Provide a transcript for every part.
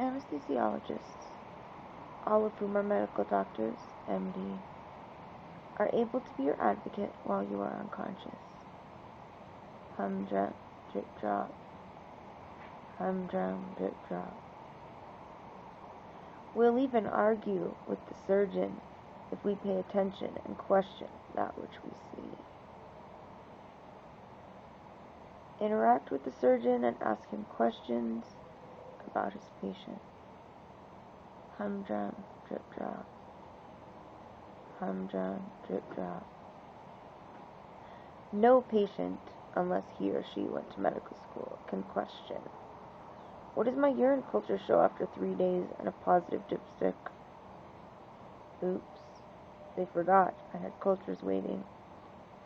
Anesthesiologists, all of whom are medical doctors, MD, are able to be your advocate while you are unconscious. Humdrum, drip drop. Humdrum, drip drop. We'll even argue with the surgeon if we pay attention and question that which we see. Interact with the surgeon and ask him questions about his patient. Humdrum, drip drop. Humdrum, drip drop. No patient, unless he or she went to medical school, can question, what does my urine culture show after 3 days and a positive dipstick? Oops, they forgot I had cultures waiting.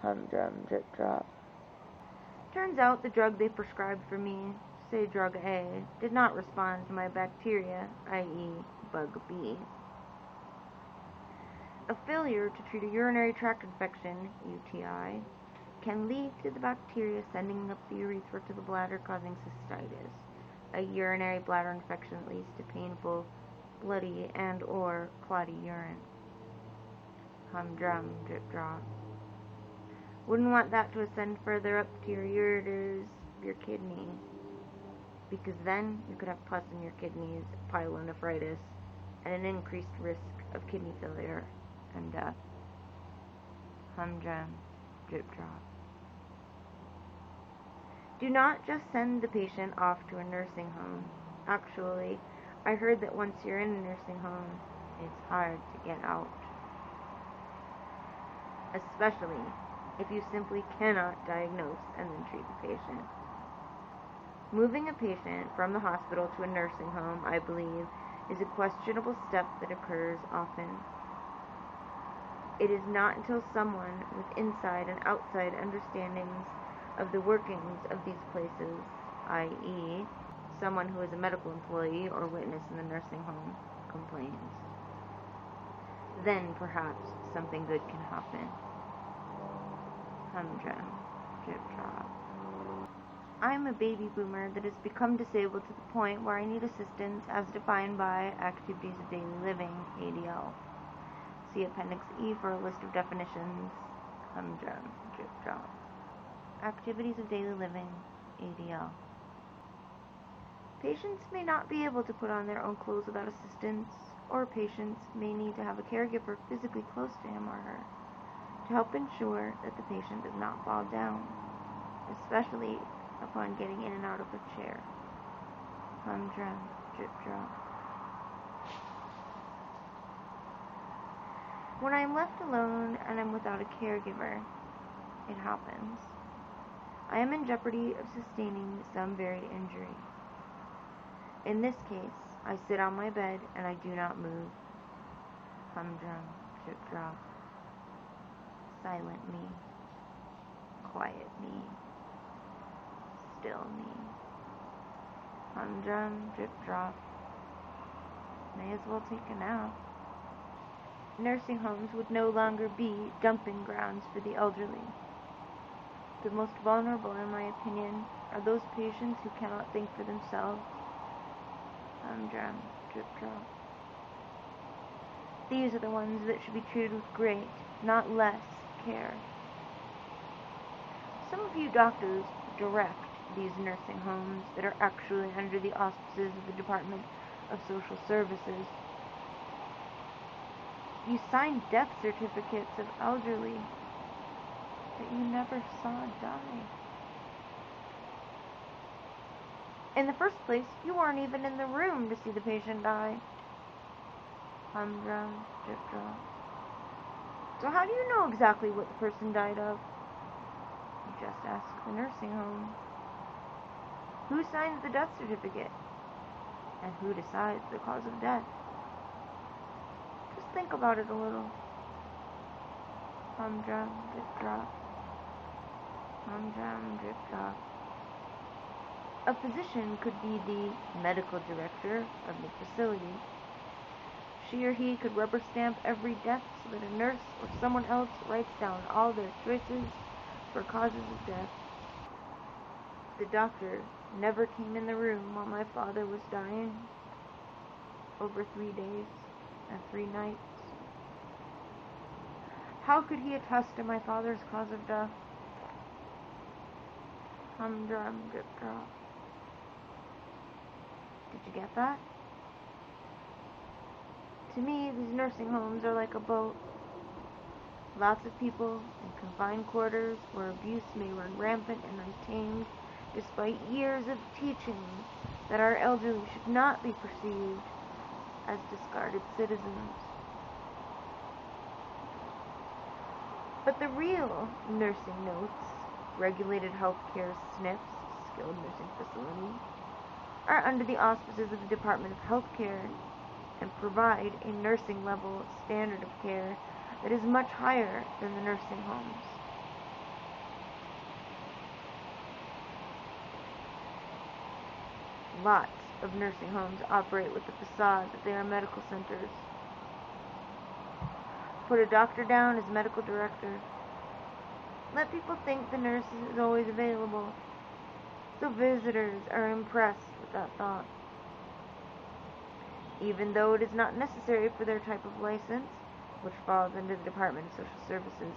Humdrum, drip drop. Turns out the drug they prescribed for me, say drug A, did not respond to my bacteria, i.e. bug B. A failure to treat a urinary tract infection, UTI, can lead to the bacteria sending up the urethra to the bladder, causing cystitis, a urinary bladder infection that leads to painful, bloody, and/or clotty urine. Humdrum, drip drop. Wouldn't want that to ascend further up to your ureters, your kidney, because then you could have pus in your kidneys, pyelonephritis, and an increased risk of kidney failure and death. Humdrum, drip drop. Do not just send the patient off to a nursing home. Actually, I heard that once you're in a nursing home, it's hard to get out. Especially if you simply cannot diagnose and then treat the patient. Moving a patient from the hospital to a nursing home, I believe, is a questionable step that occurs often. It is not until someone with inside and outside understandings of the workings of these places, i.e., someone who is a medical employee or witness in the nursing home, complains, then perhaps something good can happen. Humdrum, drip drop. I am a baby boomer that has become disabled to the point where I need assistance as defined by Activities of Daily Living, ADL. See Appendix E for a list of definitions. Humdrum, drip drop. Activities of Daily Living, ADL. Patients may not be able to put on their own clothes without assistance, or patients may need to have a caregiver physically close to him or her to help ensure that the patient does not fall down, especially upon getting in and out of a chair. Humdrum, drip drop. When I am left alone and am without a caregiver, it happens. I am in jeopardy of sustaining some very injury. In this case, I sit on my bed and I do not move. Humdrum, drip drop. Silent me. Quiet me. Still me. Humdrum, drip drop. May as well take a nap. Nursing homes would no longer be dumping grounds for the elderly. The most vulnerable, in my opinion, are those patients who cannot think for themselves. Humdrum, drip drop. These are the ones that should be treated with great, not less, care. Some of you doctors direct these nursing homes that are actually under the auspices of the Department of Social Services. You sign death certificates of elderly that you never saw die. In the first place, you weren't even in the room to see the patient die. Humdrum, drip drop. So how do you know exactly what the person died of? You just ask the nursing home. Who signs the death certificate? And who decides the cause of death? Just think about it a little. Humdrum, drip drop. Humdrum, drip drop. A physician could be the medical director of the facility. She or he could rubber stamp every death so that a nurse or someone else writes down all their choices for causes of death. The doctor never came in the room while my father was dying. over 3 days and 3 nights. How could he attest to my father's cause of death? Humdrum, drip drop. Did you get that? To me, these nursing homes are like a boat. Lots of people in confined quarters where abuse may run rampant and untamed, despite years of teaching that our elderly should not be perceived as discarded citizens. But the real nursing notes, regulated healthcare SNFs, skilled nursing facility, are under the auspices of the Department of Healthcare and provide a nursing level standard of care that is much higher than the nursing homes. Lots of nursing homes operate with the facade that they are medical centers. Put a doctor down as medical director. Let people think the nurse is always available, so visitors are impressed with that thought. Even though it is not necessary for their type of license, which falls under the Department of Social Services.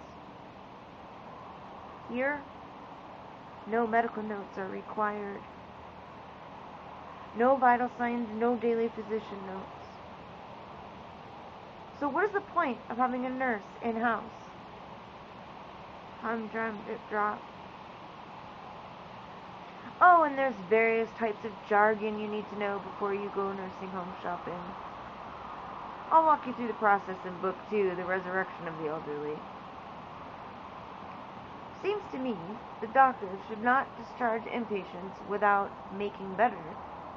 Here, no medical notes are required. No vital signs, no daily physician notes. So what is the point of having a nurse in-house? Humdrum, drip drop. Oh, and there's various types of jargon you need to know before you go nursing home shopping. I'll walk you through the process in Book 2, The Resurrection of the Elderly. Seems to me the doctors should not discharge inpatients without making better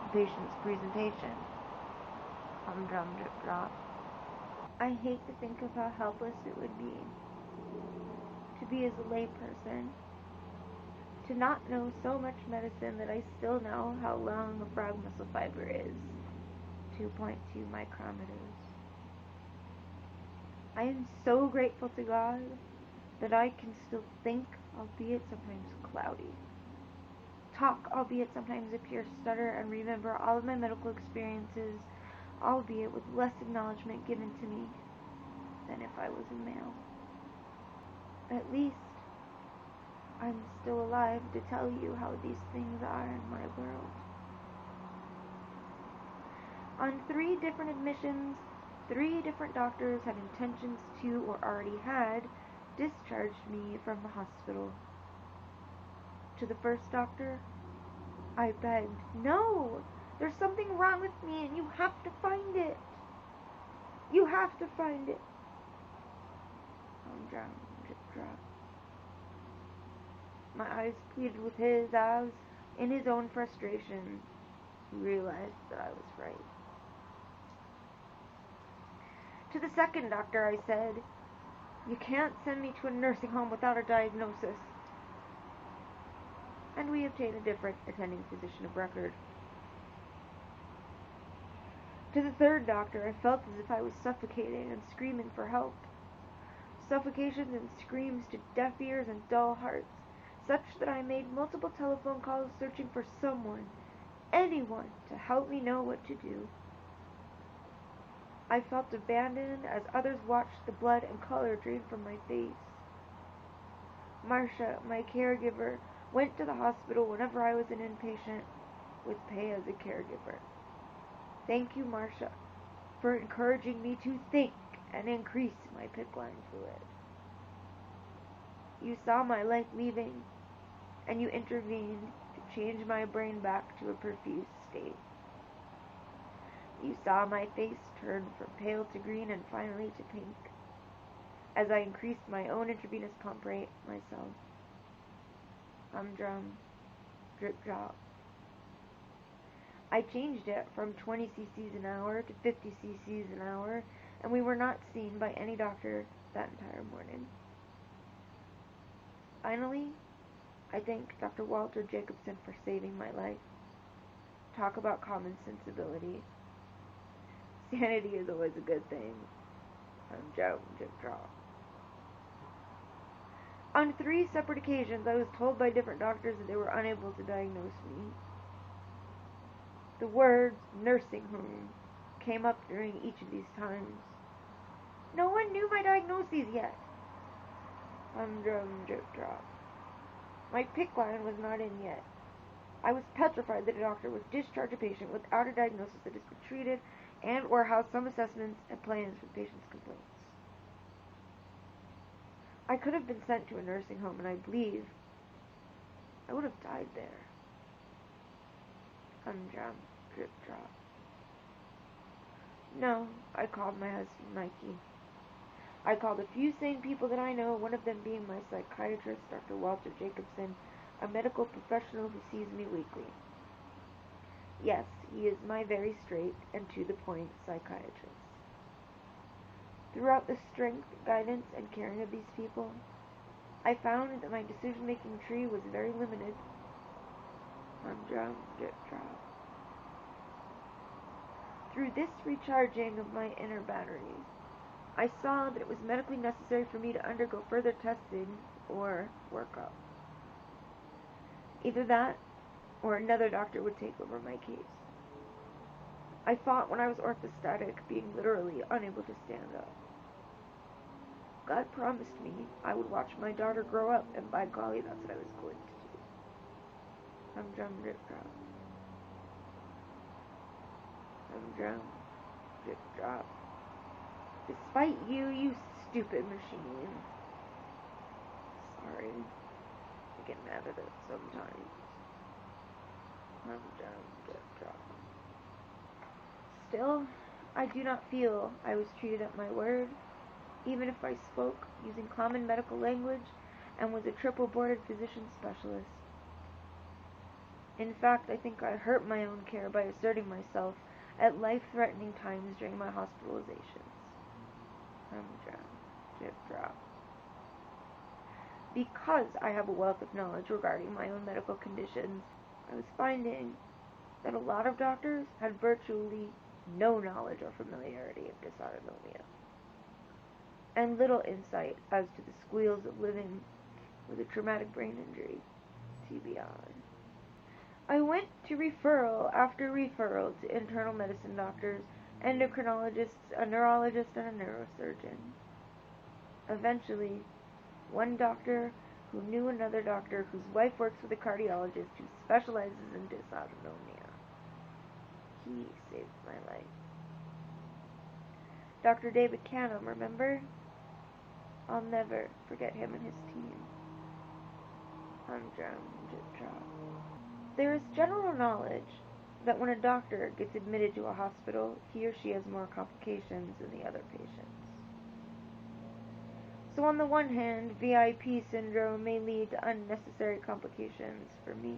the patient's presentation. Humdrum, drip drop. I hate to think of how helpless it would be to be as a layperson, to not know so much medicine that I still know how long a frog muscle fiber is, 2.2 micrometers. I am so grateful to God that I can still think, albeit sometimes cloudy, talk, albeit sometimes appear stutter, and remember all of my medical experiences, albeit with less acknowledgement given to me than if I was a male. At least, I'm still alive to tell you how these things are in my world. On 3 different admissions, 3 different doctors had intentions to, or already had, discharged me from the hospital. To the first doctor, I begged, "No! There's something wrong with me and you have to find it. You have to find it." I'm drowned, drip drop. My eyes pleaded with his as, in his own frustration, he realized that I was right. To the second doctor, I said, "You can't send me to a nursing home without a diagnosis." And we obtained a different attending physician of record. To the third doctor, I felt as if I was suffocating and screaming for help. Suffocations and screams to deaf ears and dull hearts, such that I made multiple telephone calls searching for someone, anyone, to help me know what to do. I felt abandoned as others watched the blood and color drain from my face. Marcia, my caregiver, went to the hospital whenever I was an inpatient, with pay as a caregiver. Thank you, Marcia, for encouraging me to think and increase my PICC line fluid. You saw my life leaving, and you intervened to change my brain back to a perfused state. You saw my face turn from pale to green and finally to pink, as I increased my own intravenous pump rate myself. Humdrum, drip drop. I changed it from 20 cc's an hour to 50 cc's an hour, and we were not seen by any doctor that entire morning. Finally, I thank Dr. Walter Jacobson for saving my life. Talk about common sensibility. Sanity is always a good thing. I'm Joe, drip drop. On 3 separate occasions, I was told by different doctors that they were unable to diagnose me. The words nursing home came up during each of these times. No one knew my diagnoses yet. Humdrum, drip drop. My PICC line was not in yet. I was petrified that a doctor would discharge a patient without a diagnosis that has been treated and or has some assessments and plans for the patient's complaints. I could have been sent to a nursing home, and I believe I would have died there. Humdrum, drip drop. No, I called my husband Mikey. I called a few sane people that I know, one of them being my psychiatrist, Dr. Walter Jacobson, a medical professional who sees me weekly. Yes, he is my very straight and to-the-point psychiatrist. Throughout the strength, guidance, and caring of these people, I found that my decision-making tree was very limited. Humdrum, drip drop. Through this recharging of my inner batteries, I saw that it was medically necessary for me to undergo further testing or workup. Either that, or another doctor would take over my case. I fought when I was orthostatic, being literally unable to stand up. God promised me I would watch my daughter grow up, and by golly, that's what I was going to do. Humdrum, drip drop. Humdrum, drip drop. Despite you, you stupid machine. Sorry. I get mad at it sometimes. Humdrum, drip drop. Still, I do not feel I was treated at my word, even if I spoke using common medical language and was a triple-boarded physician specialist. In fact, I think I hurt my own care by asserting myself at life-threatening times during my hospitalizations. Humdrum, drip drop. Because I have a wealth of knowledge regarding my own medical conditions, I was finding that a lot of doctors had virtually no knowledge or familiarity of dysautonomia, and little insight as to the squeals of living with a traumatic brain injury, TBI. I went to referral after referral to internal medicine doctors, endocrinologists, a neurologist, and a neurosurgeon. Eventually, one doctor who knew another doctor whose wife works with a cardiologist who specializes in dysautonomia. He saved my life. Dr. David Canham, remember? I'll never forget him and his team. Humdrum, drip drop. There is general knowledge that when a doctor gets admitted to a hospital, he or she has more complications than the other patients. So on the one hand, VIP syndrome may lead to unnecessary complications for me.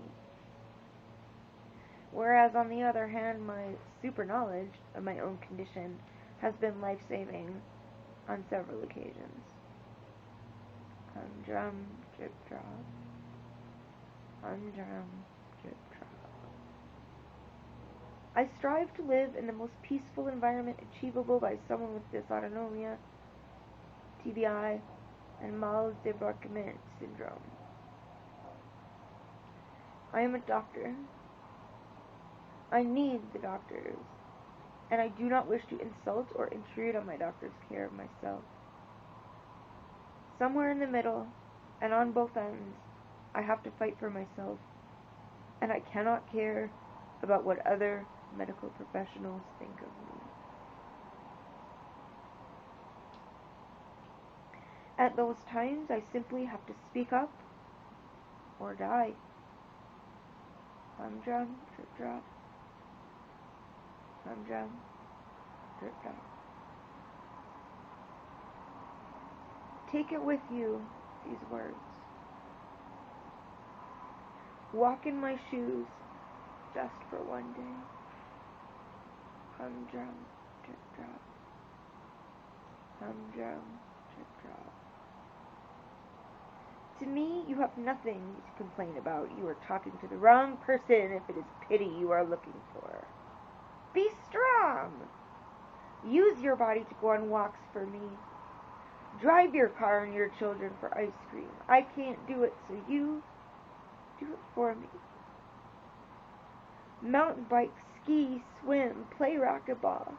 Whereas on the other hand, my super knowledge of my own condition has been life-saving on several occasions. Humdrum, drip drop. Humdrum, drip drop. I strive to live in the most peaceful environment achievable by someone with dysautonomia, TBI, and mal débarquement syndrome. I am a doctor. I need the doctors, and I do not wish to insult or intrude on my doctor's care of myself. Somewhere in the middle, and on both ends, I have to fight for myself, and I cannot care about what other medical professionals think of me. At those times, I simply have to speak up or die. Humdrum, drip drop. Humdrum, drip drop. Take it with you, these words. Walk in my shoes just for one day. Humdrum, drip drop. Humdrum, drip drop. To me, you have nothing to complain about. You are talking to the wrong person if it is pity you are looking for. Be strong. Use your body to go on walks for me. Drive your car and your children for ice cream. I can't do it, so you do it for me. Mountain bike, ski, swim, play racquetball.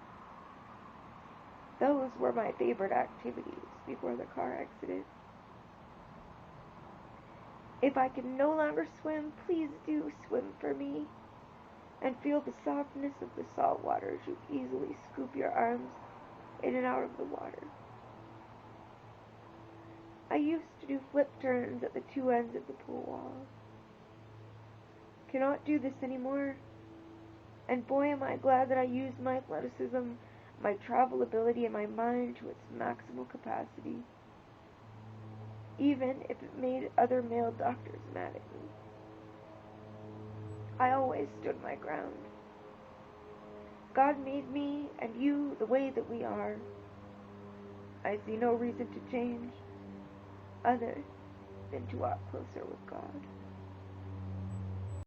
Those were my favorite activities before the car accident. If I can no longer swim, please do swim for me, and feel the softness of the salt water as you easily scoop your arms in and out of the water. I used to do flip turns at the two ends of the pool wall. Cannot do this anymore, and boy am I glad that I used my athleticism, my travel ability, and my mind to its maximal capacity, even if it made other male doctors mad at me. I always stood my ground. God made me and you the way that we are. I see no reason to change other than to walk closer with God.